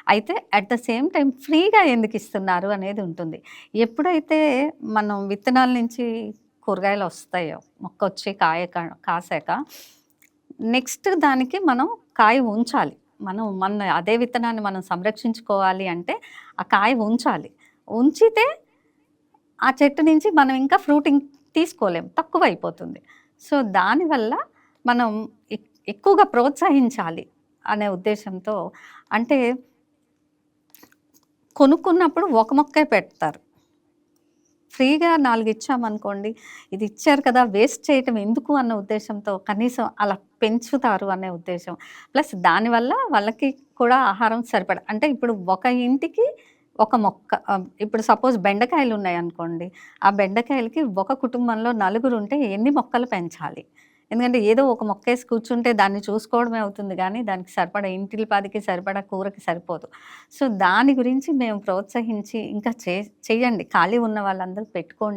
అయితే at the same time ఫ్రీగా ఎందుకిస్తున్నారు అనేది ఉంటుంది. ఎప్పుడైతే మనం విత్తనాల నుంచి కూరగాయలొస్తాయో, మొక్కొచ్చి కాసాక నెక్స్ట్ దానికి మనం కాయ ఉంచాలి. మన అదే విత్తనాన్ని మనం సంరక్షించుకోవాలి అంటే, ఆ కాయ ఉంచాలి. ఉంచితే ఆ చెట్టు నుంచి మనం ఇంకా ఫ్రూటింగ్ తీసుకోలేం. తక్కువైపోతుంది. సో, దానివల్ల మనం ఎక్కువగా ప్రోత్సహించాలి అనే ఉద్దేశ్యంతో అంటే కొనుక్కున్నప్పుడు ఒక మొక్కే పెడతారు. ఫ్రీగా 4 ఇచ్చామనుకోండి, ఇది ఇచ్చారు కదా! వేస్ట్ చేయటం ఎందుకు అన్న ఉద్దేశ్యంతో కనీసం అలా పెంచుతారు అనే ఉద్దేశ్యం. ప్లస్ దానివల్ల వాళ్ళకి కూడా ఆహారం సరిపడా అంటే ఇప్పుడు ఒక ఇంటికి ఒక మొక్క ఇప్పుడు సపోజ్ బెండకాయలున్నాయనుకోండి, ఆ బెండకాయలకి ఒక కుటుంబంలో నలుగురుంటే ఎన్ని మొక్కలు పెంచాలి? ఎందుకంటే ఏదో ఒక మొక్కేసి కూర్చుంటే దాన్ని చూసుకోవడమే అవుతుంది గానీ, దానికి సరిపడా ఇంటిల్లిపాదికి సరిపడా కూరకి సరిపోదు. సో, దాని గురించి మేము ప్రోత్సహించి ఇంకా చెయ్యండి. ఖాళీ ఉన్న వాళ్ళందరూ పెట్టుకోండి.